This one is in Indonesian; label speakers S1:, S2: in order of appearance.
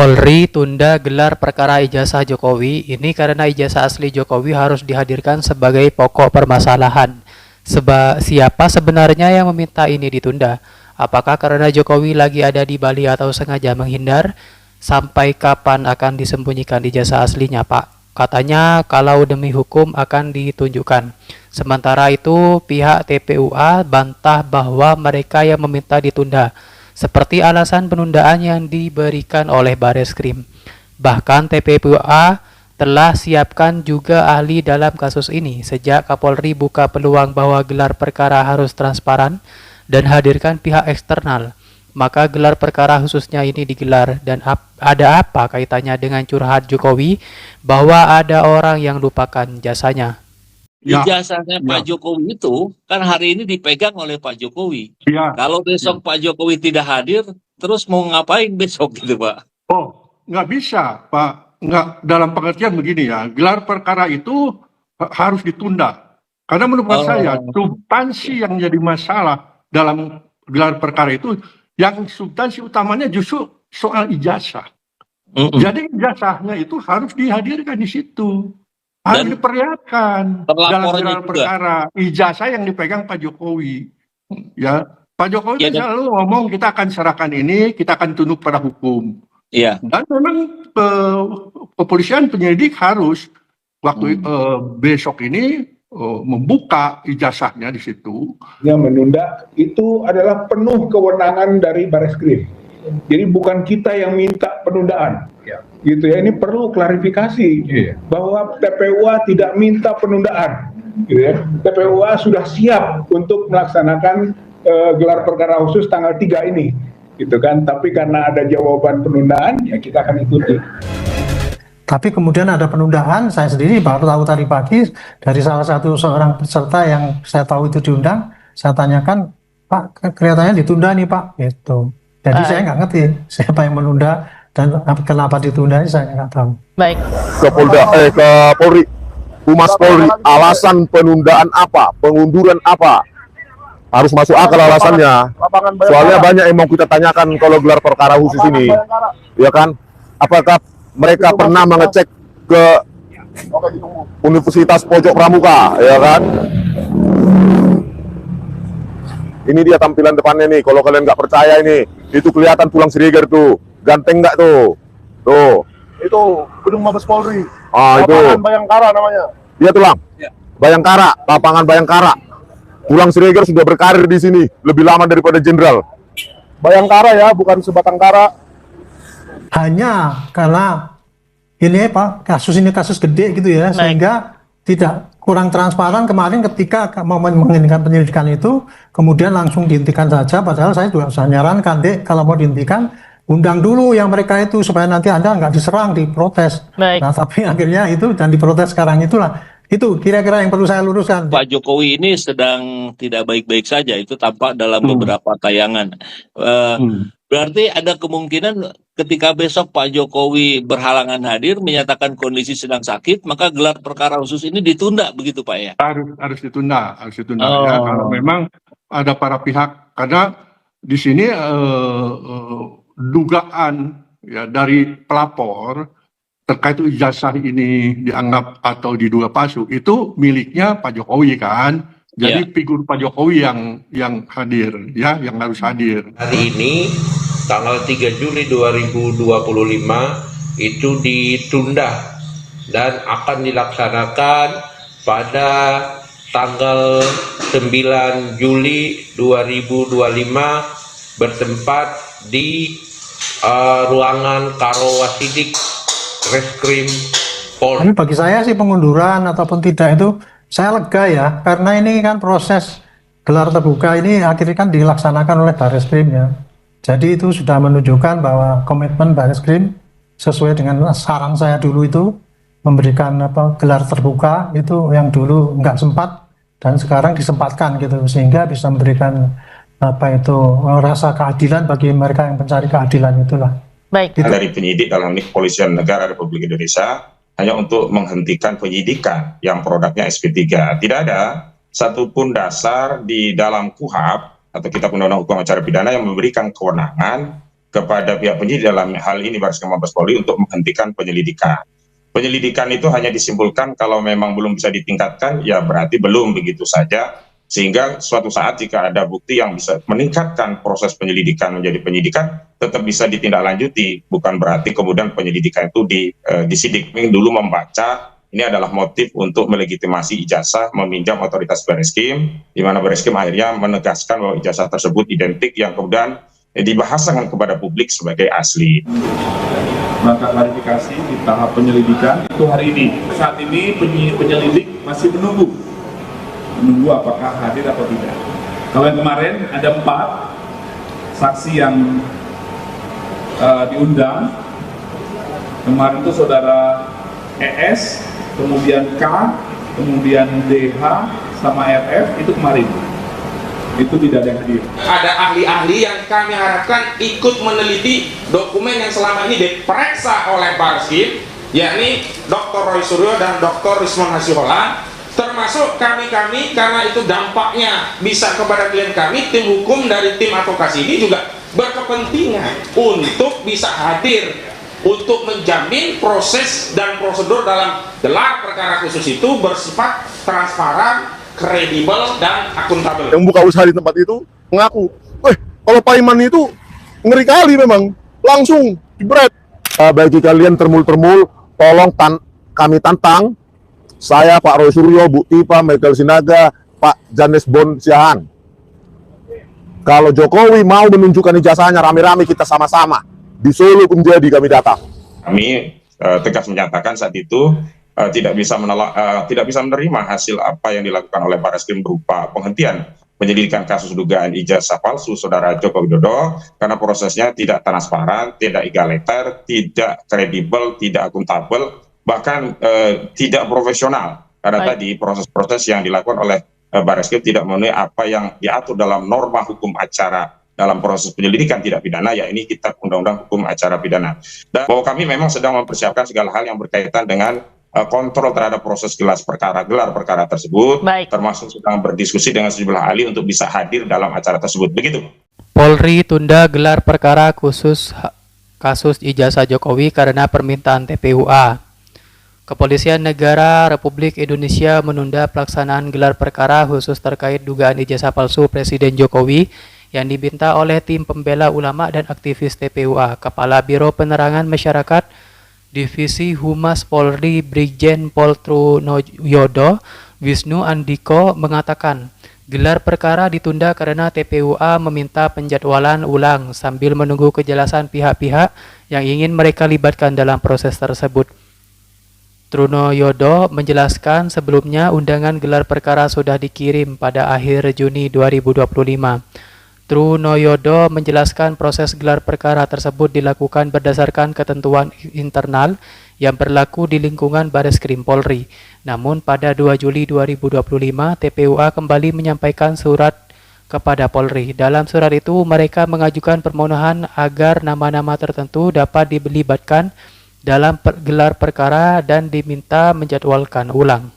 S1: Polri tunda gelar perkara ijazah Jokowi ini karena ijazah asli Jokowi harus dihadirkan sebagai pokok permasalahan. Siapa sebenarnya yang meminta ini ditunda? Apakah karena Jokowi lagi ada di Bali atau sengaja menghindar? Sampai kapan akan disembunyikan ijazah aslinya, Pak? Katanya kalau demi hukum akan ditunjukkan. Sementara itu, pihak TPUA bantah bahwa mereka yang meminta ditunda, seperti alasan penundaan yang diberikan oleh Bareskrim. Bahkan TPUA telah siapkan juga ahli dalam kasus ini sejak Kapolri buka peluang bahwa gelar perkara harus transparan dan hadirkan pihak eksternal. Maka gelar perkara khususnya ini digelar dan ada apa kaitannya dengan curhat Jokowi bahwa ada orang yang lupakan jasanya?
S2: Ijazahnya Pak Jokowi itu kan hari ini dipegang oleh Pak Jokowi. Kalau besok Pak Jokowi tidak hadir, terus mau ngapain besok gitu, Pak?
S3: Oh, nggak bisa, Pak. Nggak, dalam pengertian begini ya, gelar perkara itu harus ditunda. Karena menurut saya, substansi yang jadi masalah dalam gelar perkara itu, yang substansi utamanya justru soal ijazah. Jadi ijazahnya itu harus dihadirkan di situ. Harus diperlihatkan dalam gelar perkara ijazah yang dipegang Pak Jokowi. Ya, Pak Jokowi kan selalu ngomong kita akan serahkan ini, kita akan tunduk pada hukum.
S2: Iya.
S3: Dan memang kepolisian penyelidik harus waktu besok ini membuka ijazahnya di situ.
S4: Yang menunda itu adalah penuh kewenangan dari Bareskrim. Jadi bukan kita yang minta penundaan. Gitu ya, ini perlu klarifikasi bahwa TPUA tidak minta penundaan, gitu ya. TPUA sudah siap untuk melaksanakan gelar perkara khusus tanggal 3 ini, gitu kan. Tapi karena ada jawaban penundaan, ya kita akan ikuti.
S5: Tapi kemudian ada penundaan, saya sendiri baru tahu tadi pagi dari salah satu seorang peserta yang saya tahu itu diundang, saya tanyakan, Pak, kelihatannya ditunda nih Pak, gitu. Jadi saya nggak ngerti siapa yang menunda dan kenapa ditunda, saya nggak tahu.
S6: Baik.
S7: Ke Polri, Humas Polri, alasan penundaan apa, pengunduran apa, harus masuk akal alasannya. Soalnya banyak yang mau kita tanyakan kalau gelar perkara khusus ini, ya kan? Apakah mereka pernah mengecek ke Universitas Pojok Pramuka, ya kan? Ini dia tampilan depannya nih. Kalau kalian nggak percaya ini, itu kelihatan tulang siriger tuh. Ganteng nggak tuh? Tuh.
S8: Itu gedung Mabes Polri.
S7: Itu.
S8: Lapangan Bayangkara namanya.
S7: Iya tulang. Ya. Bayangkara, lapangan Bayangkara. Tulang siriger sudah berkarir di sini lebih lama daripada jenderal.
S8: Bayangkara ya, bukan sebatang kara.
S5: Hanya karena ini Pak, kasus ini kasus gede gitu ya, sehingga tidak kurang transparan kemarin ketika mau menghentikan penyelidikan itu, kemudian langsung dihentikan saja, padahal saya juga sudah menyarankan, Dek, kalau mau dihentikan, undang dulu yang mereka itu, supaya nanti Anda nggak diserang, diprotes. Nah, tapi akhirnya itu, dan diprotes sekarang itulah, itu kira-kira yang perlu saya luruskan.
S2: Pak Jokowi ini sedang tidak baik-baik saja, itu tampak dalam beberapa tayangan. Berarti ada kemungkinan ketika besok Pak Jokowi berhalangan hadir, menyatakan kondisi sedang sakit, maka gelar perkara khusus ini ditunda, begitu Pak ya?
S3: Harus ditunda ya, kalau memang ada para pihak, karena di sini dugaan ya dari pelapor terkait ijazah ini dianggap atau diduga palsu itu miliknya Pak Jokowi kan. Jadi figur Pak Jokowi yang hadir ya, yang harus hadir.
S9: Hari ini tanggal 3 Juli 2025 itu ditunda dan akan dilaksanakan pada tanggal 9 Juli 2025 bertempat di ruangan Karo Wasidik Reskrim Polri.
S5: Tapi bagi saya sih pengunduran ataupun tidak itu saya lega ya, karena ini kan proses gelar terbuka ini akhirnya kan dilaksanakan oleh Bareskrim ya. Jadi itu sudah menunjukkan bahwa komitmen Bareskrim sesuai dengan saran saya dulu itu memberikan gelar terbuka itu yang dulu nggak sempat dan sekarang disempatkan gitu, sehingga bisa memberikan rasa keadilan bagi mereka yang mencari keadilan itulah.
S6: Baik.
S10: Gitu. Dari penyidik dalam Kepolisian Negara Republik Indonesia hanya untuk menghentikan penyidikan yang produknya SP3. Tidak ada satupun dasar di dalam KUHP atau Kitab Undang-Undang Hukum Acara Pidana yang memberikan kewenangan kepada pihak penyidik, dalam hal ini Bareskrim Mabes Polri, untuk menghentikan penyelidikan. Penyelidikan itu hanya disimpulkan kalau memang belum bisa ditingkatkan, ya berarti belum, begitu saja. Sehingga suatu saat jika ada bukti yang bisa meningkatkan proses penyelidikan menjadi penyidikan, tetap bisa ditindaklanjuti. Bukan berarti kemudian penyelidikan itu disidik. Dulu membaca ini adalah motif untuk melegitimasi ijazah meminjam otoritas Bareskrim, di mana Bareskrim akhirnya menegaskan bahwa ijazah tersebut identik, yang kemudian dibahasakan kepada publik sebagai asli.
S6: Maka klarifikasi di tahap penyelidikan itu hari ini. Saat ini penyelidik masih menunggu apakah hadir atau tidak. Kalau yang kemarin ada 4 saksi yang diundang. Kemarin itu saudara ES, kemudian K, kemudian DH, sama RF, itu kemarin. Itu tidak ada yang hadir.
S11: Ada ahli-ahli yang kami harapkan ikut meneliti dokumen yang selama ini diperiksa oleh Bareskrim, yakni Dr. Roy Suryo dan Dr. Rismon Hasiholan, termasuk kami karena itu dampaknya bisa kepada klien kami. Tim hukum dari tim advokasi ini juga berkepentingan untuk bisa hadir untuk menjamin proses dan prosedur dalam gelar perkara khusus itu bersifat transparan, kredibel, dan akuntabel.
S7: Yang buka usaha di tempat itu mengaku, kalau Pak Iman itu ngeri kali memang, langsung jebret. Bagi kalian termul-termul, tolong kami tantang, saya Pak Roy Suryo, Bu Tipa, Michael Sinaga, Pak Janes Bon Siahaan. Kalau Jokowi mau menunjukkan ijazahnya rame-rame, kita sama-sama di Solo menjadi kami datang.
S10: Kami tegas menyatakan saat itu tidak bisa menerima hasil apa yang dilakukan oleh Bareskrim berupa penghentian penyelidikan kasus dugaan ijazah palsu Saudara Joko Widodo, karena prosesnya tidak transparan, tidak egaliter, tidak kredibel, tidak akuntabel, bahkan tidak profesional. Karena tadi proses-proses yang dilakukan oleh Bareskrim tidak memenuhi apa yang diatur dalam norma hukum acara dalam proses penyelidikan tidak pidana, ya ini Kitab Undang-Undang Hukum Acara Pidana. Dan bahwa kami memang sedang mempersiapkan segala hal yang berkaitan dengan kontrol terhadap proses gelar perkara tersebut, termasuk sedang berdiskusi dengan sejumlah ahli untuk bisa hadir dalam acara tersebut. Begitu.
S1: Polri tunda gelar perkara khusus kasus ijazah Jokowi karena permintaan TPUA. Kepolisian Negara Republik Indonesia menunda pelaksanaan gelar perkara khusus terkait dugaan ijazah palsu Presiden Jokowi yang diminta oleh tim pembela ulama dan aktivis TPUA. Kepala Biro Penerangan Masyarakat Divisi Humas Polri Brigjen Pol Trunoyodo Wisnu Andiko mengatakan gelar perkara ditunda karena TPUA meminta penjadwalan ulang sambil menunggu kejelasan pihak-pihak yang ingin mereka libatkan dalam proses tersebut. Trunoyodo menjelaskan sebelumnya undangan gelar perkara sudah dikirim pada akhir Juni 2025. Trunoyodo menjelaskan proses gelar perkara tersebut dilakukan berdasarkan ketentuan internal yang berlaku di lingkungan Bareskrim Polri. Namun pada 2 Juli 2025, TPUA kembali menyampaikan surat kepada Polri. Dalam surat itu, mereka mengajukan permohonan agar nama-nama tertentu dapat dilibatkan dalam gelar perkara dan diminta menjadwalkan ulang.